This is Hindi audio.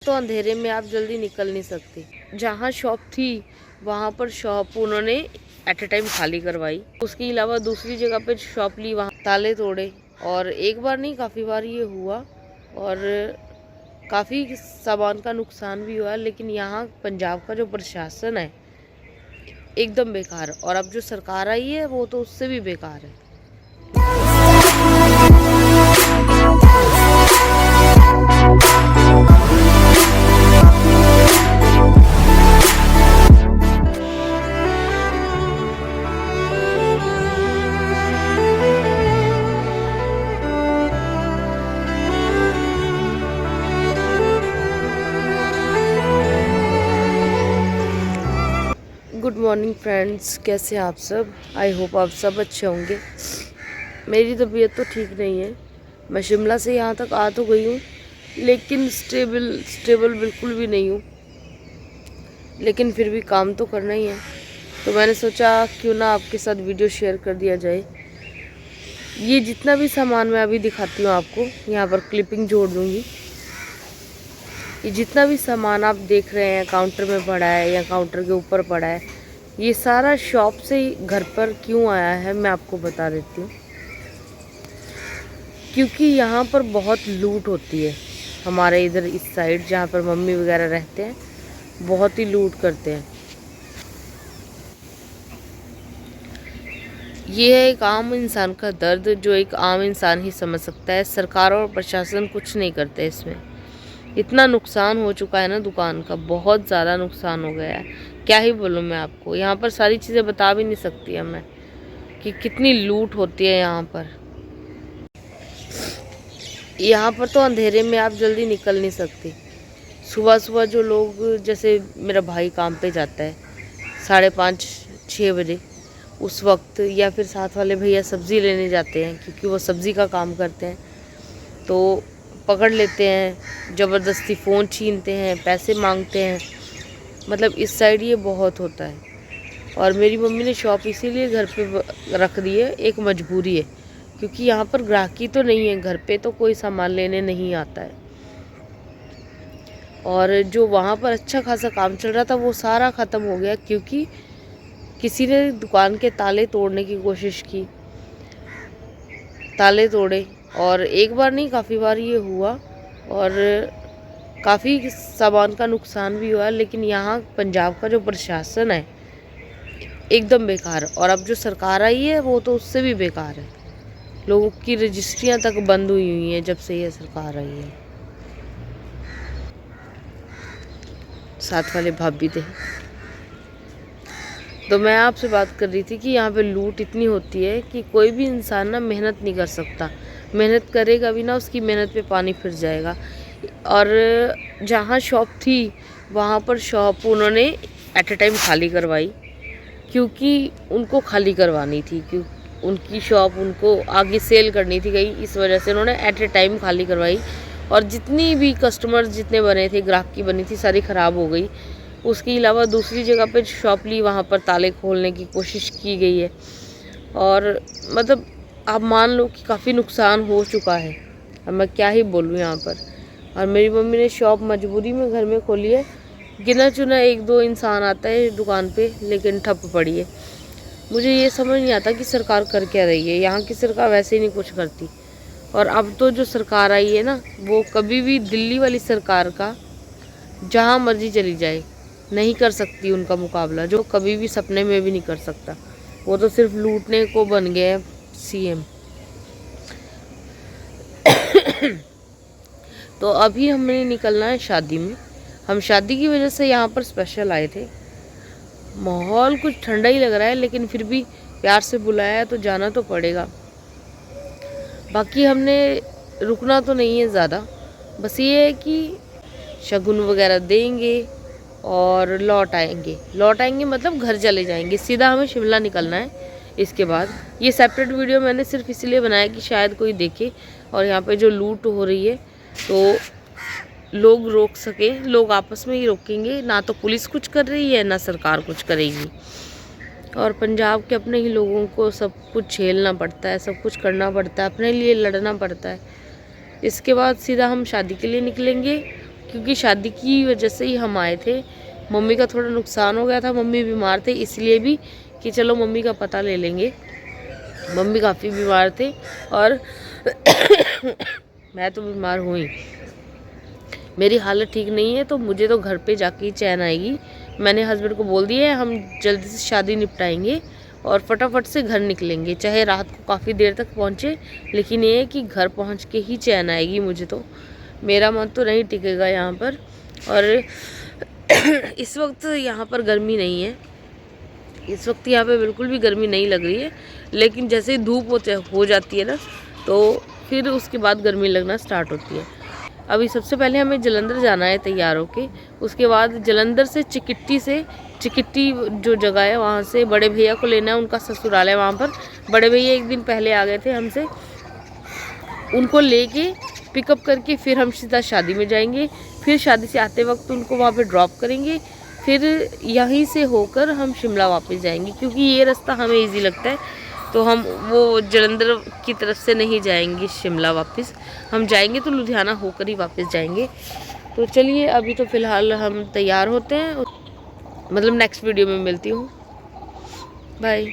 तो अंधेरे में आप जल्दी निकल नहीं सकते। जहाँ शॉप थी वहाँ पर शॉप उन्होंने एट ए टाइम खाली करवाई। उसके अलावा दूसरी जगह पे शॉप ली, वहाँ ताले तोड़े। और एक बार नहीं, काफ़ी बार ये हुआ और काफ़ी सामान का नुकसान भी हुआ। लेकिन यहाँ पंजाब का जो प्रशासन है एकदम बेकार, और अब जो सरकार आई है वो तो उससे भी बेकार है। गुड मॉर्निंग फ्रेंड्स, कैसे हैं आप सब? आई होप आप सब अच्छे होंगे। मेरी तबीयत तो ठीक नहीं है। मैं शिमला से यहाँ तक आ तो गई हूँ, लेकिन स्टेबल बिल्कुल भी नहीं हूँ। लेकिन फिर भी काम तो करना ही है, तो मैंने सोचा क्यों ना आपके साथ वीडियो शेयर कर दिया जाए। ये जितना भी सामान मैं अभी दिखाती हूँ आपको, यहाँ पर क्लिपिंग जोड़ दूँगी। ये जितना भी सामान आप देख रहे हैं काउंटर में पड़ा है या काउंटर के ऊपर पड़ा है, ये सारा शॉप से ही घर पर क्यों आया है मैं आपको बता देती हूँ। क्योंकि यहाँ पर बहुत लूट होती है। हमारे इधर इस साइड जहाँ पर मम्मी वगैरह रहते हैं, बहुत ही लूट करते हैं। ये है एक आम इंसान का दर्द, जो एक आम इंसान ही समझ सकता है। सरकार और प्रशासन कुछ नहीं करते इसमें। इतना नुकसान हो चुका है ना दुकान का, बहुत ज़्यादा नुकसान हो गया है। क्या ही बोलूँ मैं आपको, यहाँ पर सारी चीज़ें बता भी नहीं सकती है मैं कि कितनी लूट होती है यहाँ पर। यहाँ पर तो अंधेरे में आप जल्दी निकल नहीं सकते। सुबह सुबह जो लोग, जैसे मेरा भाई काम पे जाता है 5:30-6 बजे उस वक्त, या फिर साथ वाले भैया सब्ज़ी लेने जाते हैं क्योंकि वो सब्ज़ी का काम करते हैं, तो पकड़ लेते हैं, ज़बरदस्ती फ़ोन छीनते हैं, पैसे मांगते हैं। मतलब इस साइड ये बहुत होता है। और मेरी मम्मी ने शॉप इसीलिए घर पे रख दी है, एक मजबूरी है, क्योंकि यहाँ पर ग्राहकी तो नहीं है, घर पे तो कोई सामान लेने नहीं आता है। और जो वहाँ पर अच्छा खासा काम चल रहा था वो सारा ख़त्म हो गया, क्योंकि किसी ने दुकान के ताले तोड़ने की कोशिश की, ताले तोड़े। और एक बार नहीं, काफ़ी बार ये हुआ और काफ़ी सामान का नुकसान भी हुआ। लेकिन यहाँ पंजाब का जो प्रशासन है एकदम बेकार, और अब जो सरकार आई है वो तो उससे भी बेकार है। लोगों की रजिस्ट्रियाँ तक बंद हुई हैं जब से ये सरकार आई है। साथ वाले भाभी थे। तो मैं आपसे बात कर रही थी कि यहाँ पे लूट इतनी होती है कि कोई भी इंसान ना मेहनत नहीं कर सकता। मेहनत करेगा भी ना, उसकी मेहनत पे पानी फिर जाएगा। और जहाँ शॉप थी वहाँ पर शॉप उन्होंने एट ए टाइम खाली करवाई, क्योंकि उनको खाली करवानी थी, क्योंकि उनकी शॉप उनको आगे सेल करनी थी कहीं, इस वजह से उन्होंने एट ए टाइम खाली करवाई। और जितनी भी कस्टमर्स जितने बने थे, ग्राहकी बनी थी, सारी ख़राब हो गई। उसके अलावा दूसरी जगह पे शॉप ली, वहाँ पर ताले खोलने की कोशिश की गई है। और मतलब आप मान लो कि काफ़ी नुकसान हो चुका है। अब मैं क्या ही बोलूँ यहाँ पर। और मेरी मम्मी ने शॉप मजबूरी में घर में खोली है। गिना चुना 1-2 इंसान आता है दुकान पे, लेकिन ठप पड़ी है। मुझे ये समझ नहीं आता कि सरकार कर क्या रही है। यहाँ की सरकार वैसे ही नहीं कुछ करती। और अब तो जो सरकार आई है ना, वो कभी भी दिल्ली वाली सरकार का जहाँ मर्जी चली जाए नहीं कर सकती उनका मुकाबला, जो कभी भी सपने में भी नहीं कर सकता। वो तो सिर्फ लूटने को बन गए हैं सीएम। तो अभी हमने निकलना है शादी में। हम शादी की वजह से यहाँ पर स्पेशल आए थे। माहौल कुछ ठंडा ही लग रहा है, लेकिन फिर भी प्यार से बुलाया है तो जाना तो पड़ेगा। बाकी हमने रुकना तो नहीं है ज़्यादा, बस ये है कि शगुन वगैरह देंगे और लौट आएंगे मतलब घर चले जाएंगे। सीधा हमें शिमला निकलना है। इसके बाद ये सेपरेट वीडियो मैंने सिर्फ इसलिए बनाया कि शायद कोई देखे, और यहाँ पे जो लूट हो रही है तो लोग रोक सके। लोग आपस में ही रोकेंगे, ना तो पुलिस कुछ कर रही है ना सरकार कुछ करेगी। और पंजाब के अपने ही लोगों को सब कुछ झेलना पड़ता है, सब कुछ करना पड़ता है, अपने लिए लड़ना पड़ता है। इसके बाद सीधा हम शादी के लिए निकलेंगे, क्योंकि शादी की वजह से ही हम आए थे। मम्मी का थोड़ा नुकसान हो गया था, मम्मी बीमार थे, इसलिए भी कि चलो मम्मी का पता ले लेंगे। मम्मी काफ़ी बीमार थे और मैं तो बीमार हुई, मेरी हालत ठीक नहीं है, तो मुझे तो घर पे जाके ही चैन आएगी। मैंने हस्बैंड को बोल दिया है हम जल्दी से शादी निपटाएंगे और फटाफट से घर निकलेंगे, चाहे रात को काफ़ी देर तक पहुँचे, लेकिन ये है कि घर पहुँच के ही चैन आएगी मुझे। तो मेरा मन तो नहीं टिकेगा यहाँ पर। और इस वक्त यहाँ पर गर्मी नहीं है, इस वक्त यहाँ पे बिल्कुल भी गर्मी नहीं लग रही है, लेकिन जैसे ही धूप हो जाती है ना, तो फिर उसके बाद गर्मी लगना स्टार्ट होती है। अभी सबसे पहले हमें जलंधर जाना है तैयार होके, उसके बाद जलंधर से चिकिट्टी जो जगह है वहाँ से बड़े भैया को लेना है, उनका ससुराल है वहाँ पर। बड़े भैया एक दिन पहले आ गए थे हमसे, उनको लेके पिकअप करके फिर हम सीधा शादी में जाएंगे। फिर शादी से आते वक्त उनको वहाँ पे ड्रॉप करेंगे, फिर यहीं से होकर हम शिमला वापस जाएंगे, क्योंकि ये रास्ता हमें इजी लगता है। तो हम वो जलंधर की तरफ से नहीं जाएंगे शिमला वापस, हम जाएंगे तो लुधियाना होकर ही वापस जाएंगे। तो चलिए अभी तो फ़िलहाल हम तैयार होते हैं, मतलब नेक्स्ट वीडियो में मिलती हूँ। बाय।